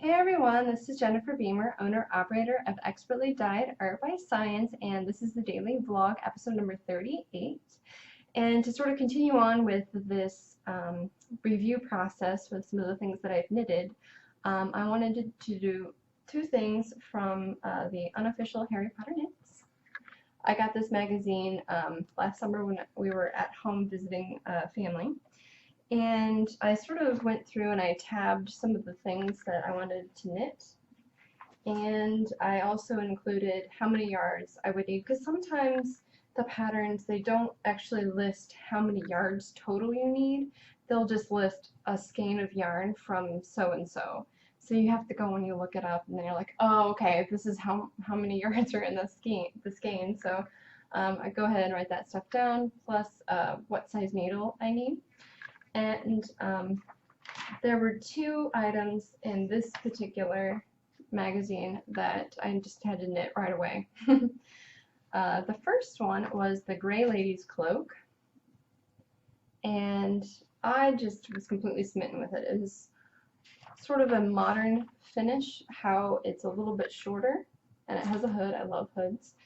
Hey everyone, this is Jennifer Beamer, owner-operator of Expertly Dyed Art by Science, and this is the daily vlog, episode number 38. And to sort of continue on with this review process with some of the things that I've knitted, I wanted to do two things from the Unofficial Harry Potter Knits. I got this magazine last summer when we were at home visiting family. And I sort of went through and I tabbed some of the things that I wanted to knit. And I also included how many yards I would need, because sometimes the patterns, they don't actually list how many yards total you need. They'll just list a skein of yarn from so-and-so. So you have to go and you look it up, and then you're like, oh, okay, this is how many yards are in the skein. So I go ahead and write that stuff down, plus what size needle I need. And there were two items in this particular magazine that I just had to knit right away. The first one was the Gray Lady's Cloak, and I just was completely smitten with it. It is sort of a modern finish, how it's a little bit shorter, and it has a hood. I love hoods.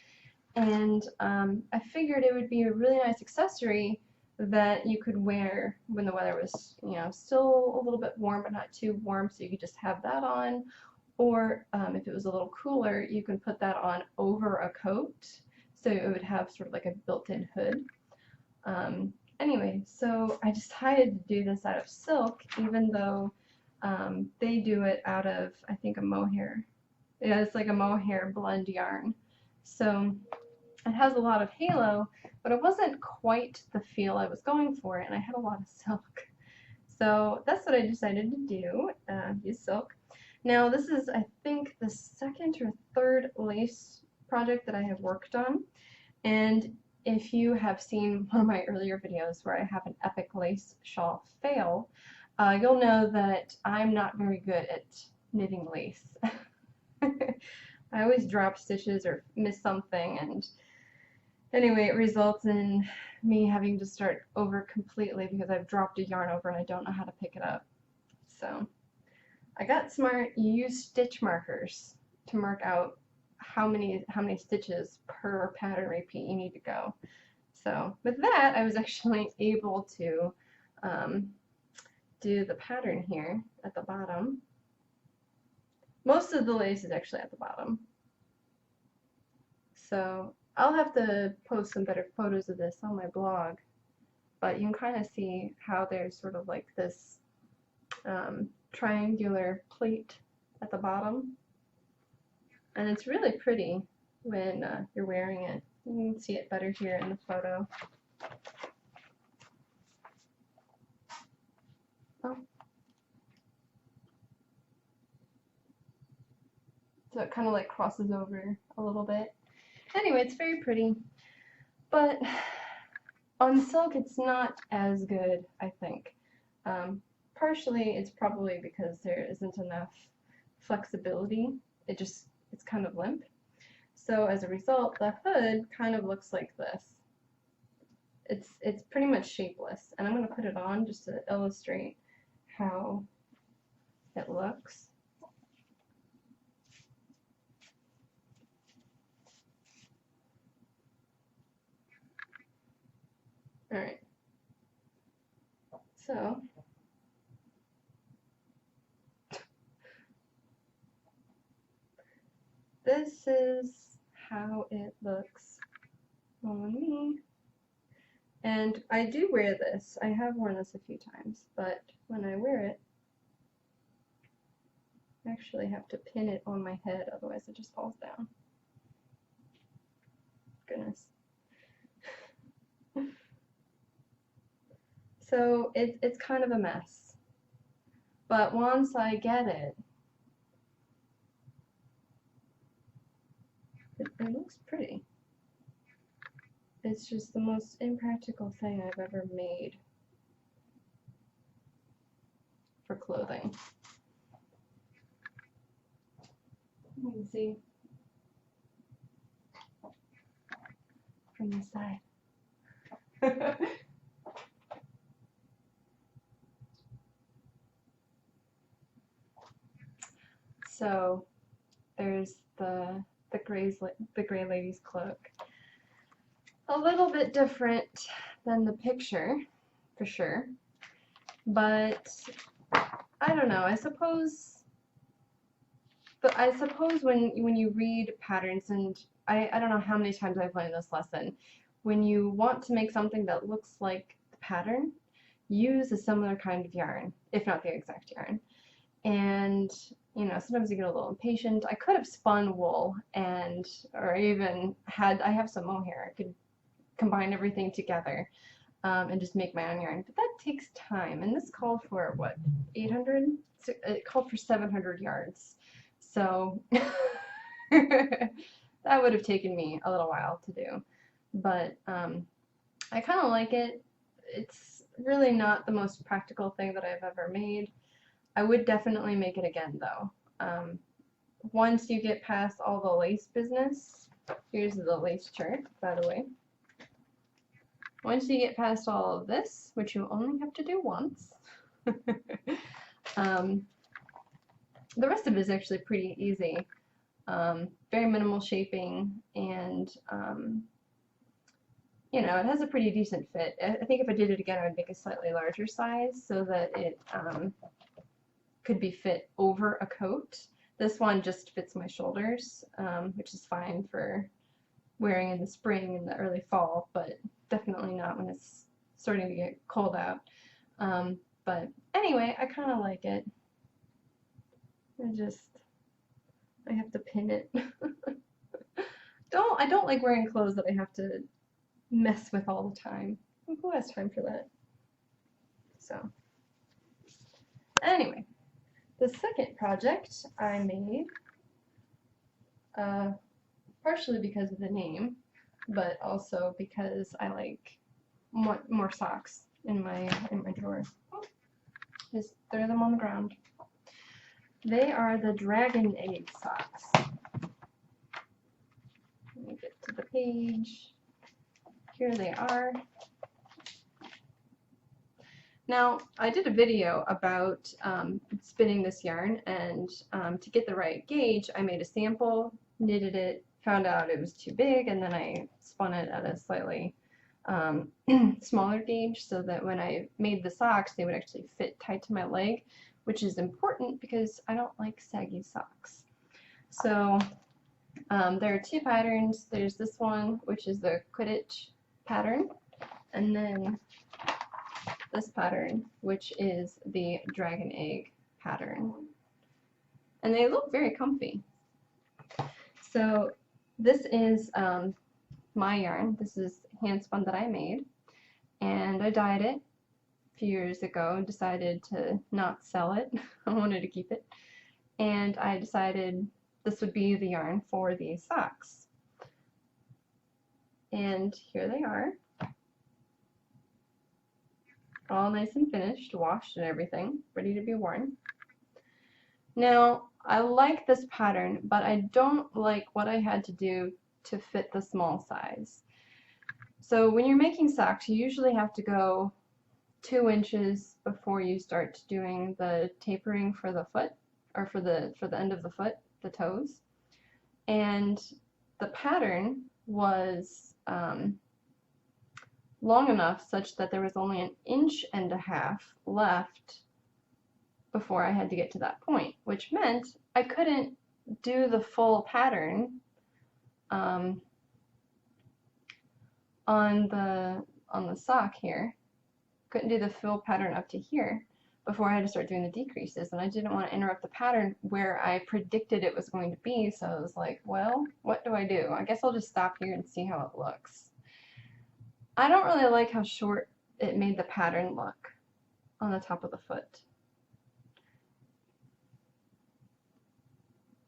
And I figured it would be a really nice accessory that you could wear when the weather was, still a little bit warm but not too warm, so you could just have that on. Or if it was a little cooler, you can put that on over a coat, so it would have sort of like a built-in hood. Anyway, so I decided to do this out of silk, even though they do it out of, I think, a mohair. Yeah, it's like a mohair blend yarn. So it has a lot of halo, but it wasn't quite the feel I was going for, and I had a lot of silk. So that's what I decided to do, use silk. Now this is, I think, the second or third lace project that I have worked on, and if you have seen one of my earlier videos where I have an epic lace shawl fail, you'll know that I'm not very good at knitting lace. I always drop stitches or miss something, and anyway, it results in me having to start over completely because I've dropped a yarn over and I don't know how to pick it up. So I got smart. You use stitch markers to mark out how many stitches per pattern repeat you need to go. So with that, I was actually able to do the pattern here at the bottom. Most of the lace is actually at the bottom. So I'll have to post some better photos of this on my blog, but you can kind of see how there's sort of like this triangular plate at the bottom, and it's really pretty when you're wearing it. You can see it better here in the photo. Oh. So it kind of like crosses over a little bit. Anyway, it's very pretty, but on silk it's not as good, I think. Partially it's probably because there isn't enough flexibility. It's kind of limp. So as a result, the hood kind of looks like this. It's pretty much shapeless, and I'm going to put it on just to illustrate how it looks. Alright, so this is how it looks on me. And I do wear this. I have worn this a few times, but when I wear it, I actually have to pin it on my head, otherwise it just falls down. Goodness. So it's kind of a mess, but once I get it, it looks pretty. It's just the most impractical thing I've ever made for clothing. You can see from the side. So there's the gray lady's cloak. A little bit different than the picture, for sure. But I don't know. I suppose when you read patterns, and I don't know how many times I've learned this lesson, when you want to make something that looks like the pattern, use a similar kind of yarn, if not the exact yarn. And you know, sometimes you get a little impatient. I could have spun wool or even I have some mohair. I could combine everything together and just make my own yarn, but that takes time, and this called for what, 800? It called for 700 yards, so that would have taken me a little while to do, but I kind of like it. It's really not the most practical thing that I've ever made. I would definitely make it again though. Once you get past all the lace business, here's the lace chart, by the way. Once you get past all of this, which you only have to do once, the rest of it is actually pretty easy. Very minimal shaping, and you know, it has a pretty decent fit. I think if I did it again, I would make a slightly larger size so that it could be fit over a coat. This one just fits my shoulders, which is fine for wearing in the spring and the early fall, but definitely not when it's starting to get cold out. But anyway, I kind of like it. I have to pin it. I don't like wearing clothes that I have to mess with all the time. Who has time for that? So anyway, the second project I made, partially because of the name, but also because I like more socks in my drawer. Just throw them on the ground. They are the dragon egg socks. Let me get to the page. Here they are. Now, I did a video about spinning this yarn, and to get the right gauge, I made a sample, knitted it, found out it was too big, and then I spun it at a slightly smaller gauge so that when I made the socks, they would actually fit tight to my leg, which is important because I don't like saggy socks. So there are two patterns. There's this one, which is the Quidditch pattern, and then this pattern, which is the dragon egg pattern. And they look very comfy. So this is my yarn. This is hand spun that I made, and I dyed it a few years ago and decided to not sell it. I wanted to keep it, and I decided this would be the yarn for these socks. And here they are, all nice and finished, washed and everything, ready to be worn. Now, I like this pattern, but I don't like what I had to do to fit the small size. So when you're making socks, you usually have to go 2 inches before you start doing the tapering for the foot, or for the end of the foot, the toes. And the pattern was long enough such that there was only 1.5 inches left before I had to get to that point, which meant I couldn't do the full pattern on the sock here. Couldn't do the full pattern up to here before I had to start doing the decreases, and I didn't want to interrupt the pattern where I predicted it was going to be, so I was like, well, what do I do? I guess I'll just stop here and see how it looks. I don't really like how short it made the pattern look on the top of the foot.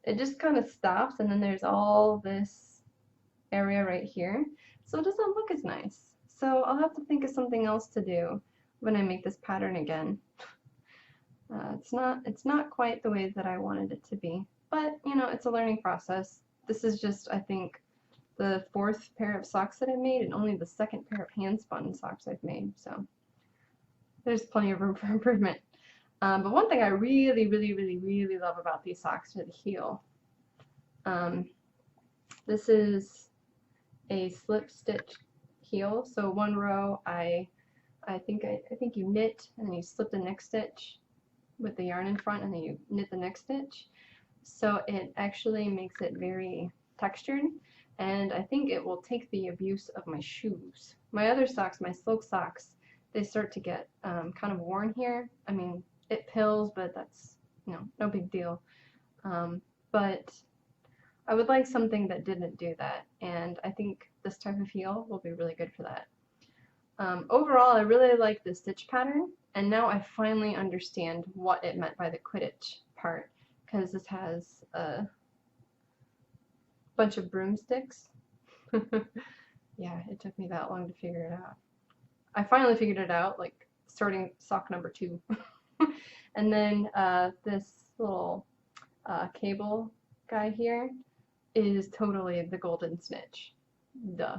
It just kind of stops, and then there's all this area right here, so it doesn't look as nice. So I'll have to think of something else to do when I make this pattern again. It's not quite the way that I wanted it to be, but you know, it's a learning process. This is just, I think, the 4th pair of socks that I made, and only the 2nd pair of hand spun socks I've made, so there's plenty of room for improvement. But one thing I really, really, really, really love about these socks are the heel. This is a slip stitch heel. So one row, I think you knit and then you slip the next stitch with the yarn in front, and then you knit the next stitch. So it actually makes it very textured, and I think it will take the abuse of my shoes. My other socks, my silk socks, they start to get kind of worn here. I mean, it pills, but that's, you know, no big deal. But I would like something that didn't do that, and I think this type of heel will be really good for that. Overall, I really like the stitch pattern, and now I finally understand what it meant by the Quidditch part, because this has a bunch of broomsticks. Yeah, it took me that long to figure it out. I finally figured it out, like starting sock number 2. And then this little cable guy here is totally the golden snitch. Duh.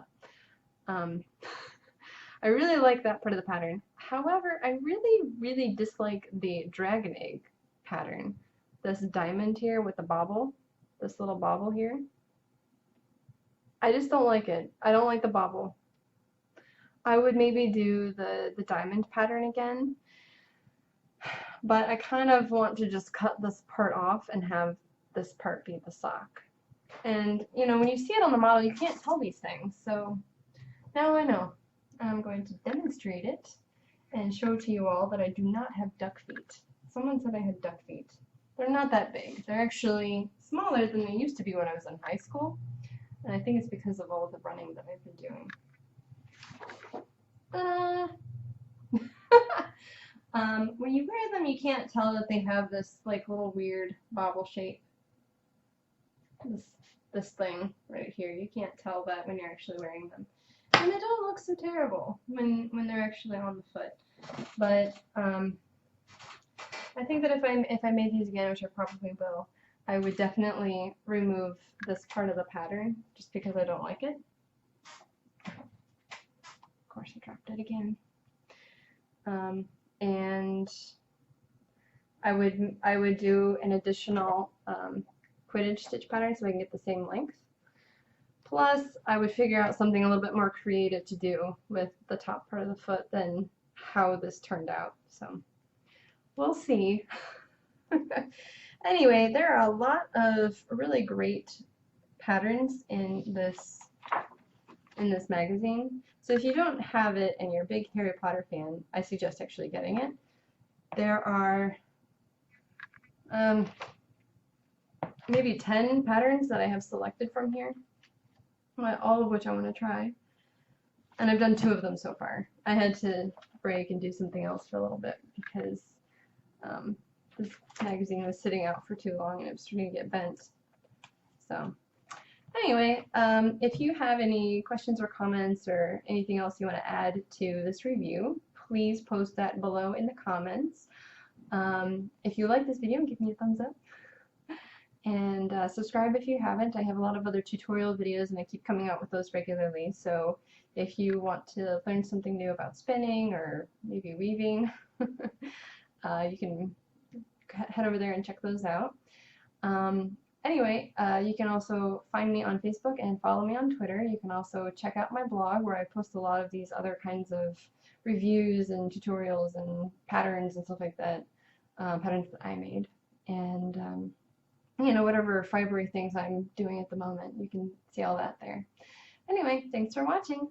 I really like that part of the pattern. However, I really, really dislike the dragon egg pattern. This diamond here with the bobble, this little bobble here. I just don't like it. I don't like the bobble. I would maybe do the diamond pattern again, but I kind of want to just cut this part off and have this part be the sock. And, you know, when you see it on the model, you can't tell these things, so now I know. I'm going to demonstrate it and show to you all that I do not have duck feet. Someone said I had duck feet. They're not that big. They're actually smaller than they used to be when I was in high school, and I think it's because of all of the running that I've been doing. When you wear them, you can't tell that they have this like little weird bobble shape. This thing right here. You can't tell that when you're actually wearing them. And they don't look so terrible when they're actually on the foot. But I think that if I made these again, which I probably will, I would definitely remove this part of the pattern just because I don't like it. Of course, I dropped it again. And I would do an additional Quidditch stitch pattern so I can get the same length. Plus, I would figure out something a little bit more creative to do with the top part of the foot than how this turned out. So, we'll see. Anyway, there are a lot of really great patterns in this magazine. So if you don't have it and you're a big Harry Potter fan, I suggest actually getting it. There are maybe 10 patterns that I have selected from here, all of which I want to try. And I've done 2 of them so far. I had to break and do something else for a little bit because this magazine was sitting out for too long and it was starting to get bent. So anyway, if you have any questions or comments or anything else you want to add to this review, please post that below in the comments. If you like this video, give me a thumbs up. And subscribe if you haven't. I have a lot of other tutorial videos and I keep coming out with those regularly. So if you want to learn something new about spinning or maybe weaving, you can head over there and check those out. Anyway, you can also find me on Facebook and follow me on Twitter. You can also check out my blog where I post a lot of these other kinds of reviews and tutorials and patterns and stuff like that, patterns that I made. And you know, whatever fibery things I'm doing at the moment, you can see all that there. Anyway, thanks for watching.